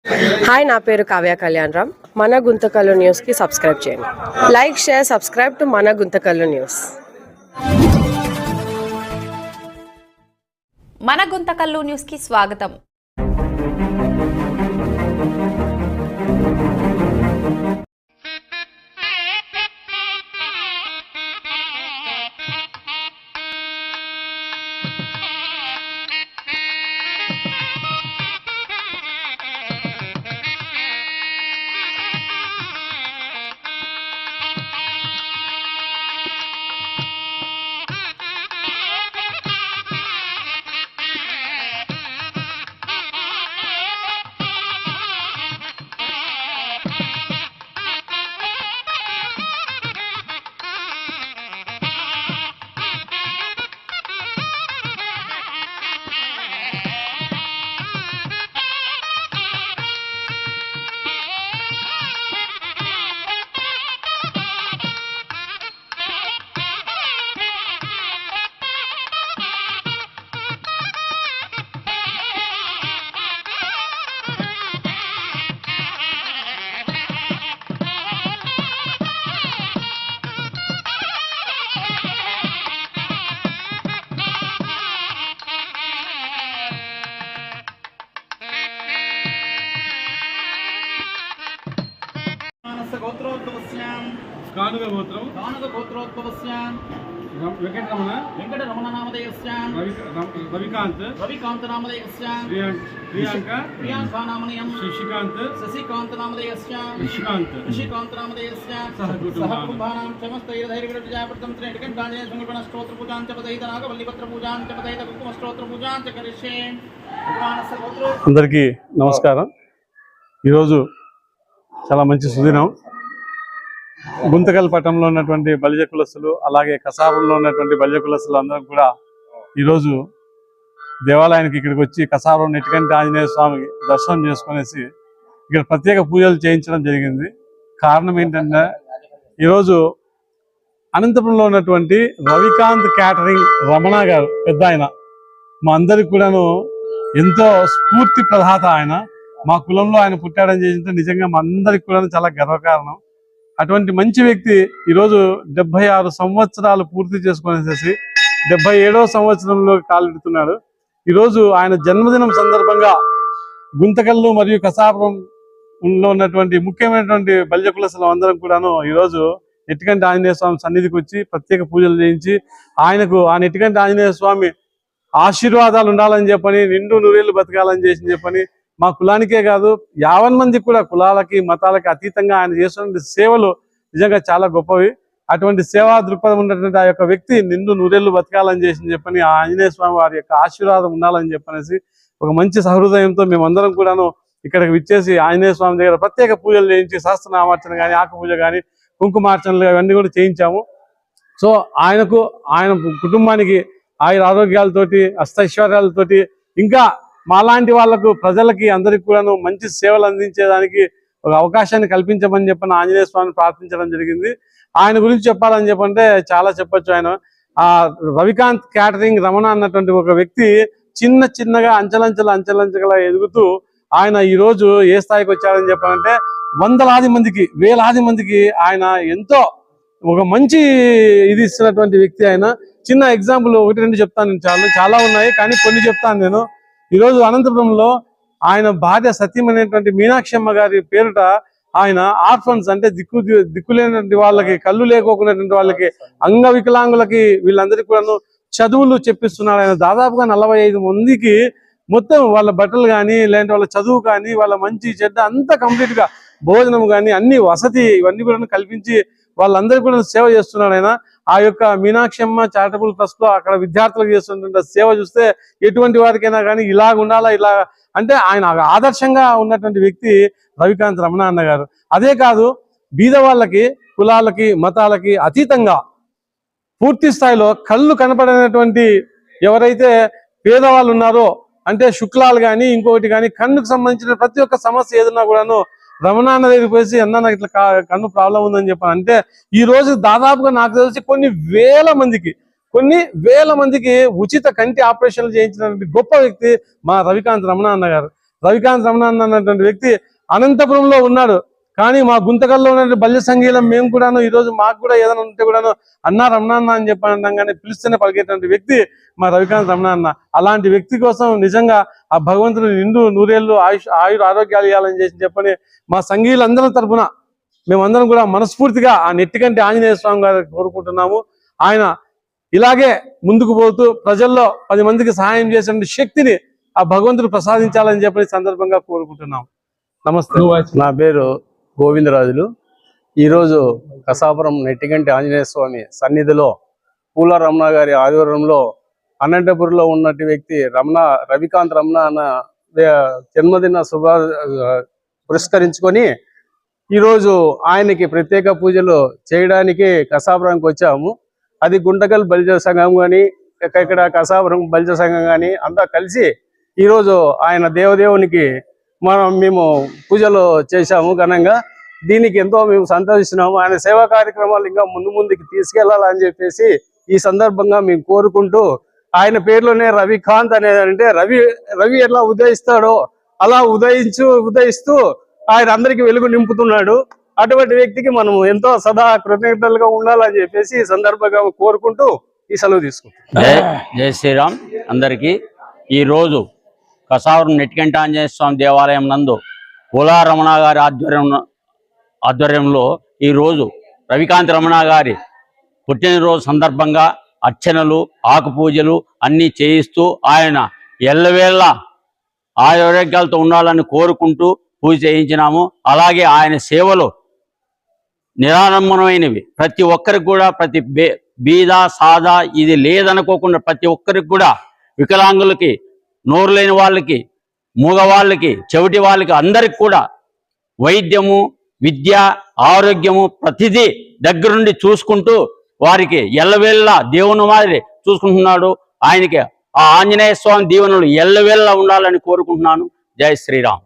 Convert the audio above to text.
Hi, నా పేరు కావ్య కళ్యాణరామ్. మన గుంతకల్లు న్యూస్కి సబ్స్క్రైబ్ చేయండి. లైక్, షేర్, సబ్స్క్రైబ్ టు మన గుంతకల్లు న్యూస్. మన గుంతకల్లు న్యూస్కి స్వాగతం. వెంకటరమణ నామధేయస్య రవికాంత్ నామధేయస్య ప్రియాంక నామధేయం శశికాంత్ నామధేయస్య రిషికాంత్ నామధేయస్య సహ కుటుంబానాం సమస్తైర్ధైర్యవిజయాపృతం త్రైకటాంజనేయ సంకల్పన స్తోత్ర పూజాం చ పదైత నాగవల్లిపత్ర పూజాం చ పదైత కుంకుమ స్తోత్ర పూజాం చ కరిష్యే. అందరికీ నమస్కారం. ఈరోజు చాలా మంచి సుదినం. గుంతకల్ పట్టణంలో ఉన్నటువంటి బలిజ కులస్తులు, అలాగే కసాపురంలో ఉన్నటువంటి బలిజ కులస్తులు అందరం కూడా ఈరోజు దేవాలయానికి ఇక్కడికి వచ్చి కసాపురం నెట్టికంటి ఆంజనేయ స్వామి దర్శనం చేసుకునేసి ఇక్కడ ప్రత్యేక పూజలు చేయించడం జరిగింది. కారణం ఏంటంటే ఈరోజు అనంతపురంలో ఉన్నటువంటి రవికాంత్ క్యాటరింగ్ రమణ గారు పెద్ద ఆయన, మా అందరికి కూడాను ఎంతో స్ఫూర్తి ప్రదాత. ఆయన మా కులంలో ఆయన పుట్టాడని చేసింటే నిజంగా మా అందరికి కూడా చాలా గర్వకారణం. అటువంటి మంచి వ్యక్తి ఈరోజు 76 సంవత్సరాలు పూర్తి చేసుకునేసేసి 77వ సంవత్సరంలో కాలెడుతున్నాడు. ఈరోజు ఆయన జన్మదినం సందర్భంగా గుంతకల్లు మరియు కసాపురంలో ఉన్నటువంటి ముఖ్యమైనటువంటి బలిజ కులస్తులు అందరం కూడాను ఈరోజు నెట్టికంటి ఆంజనేయ స్వామి సన్నిధికి వచ్చి ప్రత్యేక పూజలు చేయించి ఆయనకు ఆ నెట్టికంటి ఆంజనేయ స్వామి ఆశీర్వాదాలు ఉండాలని చెప్పని, నిండు నూరేళ్లు బతకాలని చేసి చెప్పని, మా కులానికే కాదు 50 మందికి కూడా, కులాలకి మతాలకి అతీతంగా ఆయన చేస్తున్న సేవలు నిజంగా చాలా గొప్పవి. అటువంటి సేవా దృక్పథం ఉన్నటువంటి ఆ యొక్క వ్యక్తి నిండు నూరేళ్లు బతకాలని చేసి చెప్పని, ఆ ఆంజనేయ స్వామి వారి యొక్క ఆశీర్వాదం ఉండాలని చెప్పనేసి ఒక మంచి సహృదయంతో మేమందరం కూడాను ఇక్కడికి విచ్చేసి ఆంజనేయ స్వామి దగ్గర ప్రత్యేక పూజలు చేయించి సహస్రనామార్చన కానీ, ఆకు పూజ కానీ, కుంకుమార్చనలు అవన్నీ కూడా చేయించాము. సో ఆయనకు, ఆయన కుటుంబానికి ఆయుర ఆరోగ్యాలతోటి, అష్టైశ్వర్యాలతోటి, ఇంకా మాలాంటి వాళ్లకు, ప్రజలకి అందరికి కూడాను మంచి సేవలు అందించేదానికి ఒక అవకాశాన్ని కల్పించమని చెప్పని ఆంజనేయ స్వామిని ప్రార్థించడం జరిగింది. ఆయన గురించి చెప్పాలని చెప్పంటే చాలా చెప్పొచ్చు. ఆయన రవికాంత్ క్యాటరింగ్ రమణ అన్నటువంటి ఒక వ్యక్తి చిన్నగా అంచెలంచెలుగా ఎదుగుతూ ఆయన ఈరోజు ఏ స్థాయికి వచ్చారని చెప్పాలంటే వందలాది మందికి, వేలాది మందికి ఆయన ఎంతో ఒక మంచి ఇది ఇస్తున్నటువంటి వ్యక్తి. ఆయన చిన్న ఎగ్జాంపుల్ 1-2 చెప్తాను. చాలా ఉన్నాయి, కానీ కొన్ని చెప్తాను నేను. ఈరోజు అనంతపురంలో ఆయన భార్య సత్యమైనటువంటి మీనాక్షమ్మ గారి పేరుట ఆయన ఆర్ఫన్స్, అంటే దిక్కులేనటువంటి వాళ్ళకి, కళ్ళు లేకోకున్నటువంటి వాళ్ళకి, అంగవికలాంగులకి, వీళ్ళందరికీ కూడా చదువులు చెప్పిస్తున్నాడు. ఆయన దాదాపుగా 45 మందికి మొత్తం వాళ్ళ బట్టలు కానీ, లేదంటే వాళ్ళ చదువు కానీ, వాళ్ళ మంచి చెడ్డ అంతా కంప్లీట్ గా, భోజనం కానీ, అన్ని వసతి ఇవన్నీ కూడా కల్పించి వాళ్ళందరికీ కూడా సేవ చేస్తున్నాడు ఆయన. ఆ యొక్క మీనాక్షమ్మ చారిటబుల్ ట్రస్ట్ లో అక్కడ విద్యార్థులకు చేస్తున్న సేవ చూస్తే ఎటువంటి వారికైనా కానీ ఇలా ఉండాలా, ఇలా అంటే ఆయన ఆదర్శంగా ఉన్నటువంటి వ్యక్తి రవికాంత్ రమణ అన్న గారు. అదే కాదు, బీద వాళ్ళకి, కులాలకి, మతాలకి అతీతంగా పూర్తి స్థాయిలో కళ్ళు కనపడినటువంటి ఎవరైతే పేదవాళ్ళు ఉన్నారో, అంటే శుక్లాలు కానీ, ఇంకొకటి కానీ, కన్నుకు సంబంధించిన ప్రతి ఒక్క సమస్య ఏదన్నా కూడాను రమణ అన్న దగ్గరికి పోసి, అన్న నాకు ఇట్లా కన్ను ప్రాబ్లం ఉందని చెప్పాను అంటే ఈ రోజు దాదాపుగా నాకు తెలిసి కొన్ని వేల మందికి ఉచిత కంటి ఆపరేషన్లు చేయించినటువంటి గొప్ప వ్యక్తి మా రవికాంత్ రమణ అన్న గారు. రవికాంత్ రమణ అన్నటువంటి వ్యక్తి అనంతపురంలో ఉన్నాడు. కానీ మా గుంతకల్లో ఉన్న బల్య సంగీలం మేము కూడాను ఈరోజు మాకు కూడా ఏదైనా ఉంటే కూడాను అన్నా రమణ అన్న అని చెప్పి పిలుస్తూనే పలికేటువంటి వ్యక్తి మా రవికాంత్ రమణ అన్న. అలాంటి వ్యక్తి కోసం నిజంగా ఆ భగవంతుడు నిండు నూరేళ్లు ఆయుర ఆరోగ్యాలు ఇవ్వాలని చెప్పని మా సంఘీయులందరి తరఫున మేమందరం కూడా మనస్ఫూర్తిగా ఆ నెట్టికంటి ఆంజనేయ స్వామి గారికి కోరుకుంటున్నాము. ఆయన ఇలాగే ముందుకు పోతూ ప్రజల్లో 10 మందికి సహాయం చేసే శక్తిని ఆ భగవంతుడు ప్రసాదించాలని చెప్పి సందర్భంగా కోరుకుంటున్నాం. నమస్తే. నా పేరు గోవిందరాజులు. ఈరోజు కసాపురం నెట్టిగంటి ఆంజనేయ స్వామి సన్నిధిలో పూల రమణ గారి ఆధ్వర్యంలో అనంతపురంలో ఉన్నటి వ్యక్తి రవికాంత్ రమణ అన్న జన్మదిన పురస్కరించుకొని ఈరోజు ఆయనకి ప్రత్యేక పూజలు చేయడానికి కసాపురానికి వచ్చాము. అది గుంటకల్ బలిజ సంఘం కానీ ఇక్కడ కసాపురం బలిజ సంఘం కానీ అంతా కలిసి ఈరోజు ఆయన దేవదేవునికి మేము పూజలు చేశాము ఘనంగా. దీనికి ఎంతో మేము సంతోషిస్తున్నాము. ఆయన సేవా కార్యక్రమాలు ఇంకా ముందుకు తీసుకెళ్లాలని చెప్పేసి ఈ సందర్భంగా మేము కోరుకుంటూ, ఆయన పేరులోనే రవికాంత్ అనేది అంటే రవి ఎలా ఉదయిస్తాడో అలా ఉదయిస్తూ ఆయన అందరికి వెలుగు నింపుతున్నాడు. అటువంటి వ్యక్తికి మనం ఎంతో సదా కృతజ్ఞతలుగా ఉండాలని చెప్పేసి ఈ సందర్భంగా కోరుకుంటూ ఈ సెలవు తీసుకుంటాం. జై శ్రీరామ్. అందరికీ ఈరోజు కసావరం నెట్టికంటి ఆంజనేయ స్వామి దేవాలయం నందు పూలా రమణ గారి ఆధ్వర్యంలో ఈరోజు రవికాంత్ రమణ గారి పుట్టినరోజు సందర్భంగా అర్చనలు ఆకు పూజలు అన్నీ చేయిస్తూ ఆయన ఎల్లవేళ ఆరోగ్యాలతో ఉండాలని కోరుకుంటూ పూజ చేయించినాము. అలాగే ఆయన సేవలు నిరాడంబరమైనవి. ప్రతి ఒక్కరికి కూడా ప్రతి బీద సాదా ఇది లేదనుకోకుండా ప్రతి ఒక్కరికి కూడా వికలాంగులకి, నోరు లేని వాళ్ళకి, మూగవాళ్ళకి, చెవిటి వాళ్ళకి అందరికి కూడా వైద్యము, విద్య, ఆరోగ్యము ప్రతిదీ దగ్గరుండి చూసుకుంటూ వారికి ఎల్లవేళ్ళ దేవుని మాదిరి చూసుకుంటున్నాడు. ఆయనకి ఆ ఆంజనేయ స్వామి దీవెనలు ఎల్లవేళ్ళ ఉండాలని కోరుకుంటున్నాను. జై శ్రీరామ్.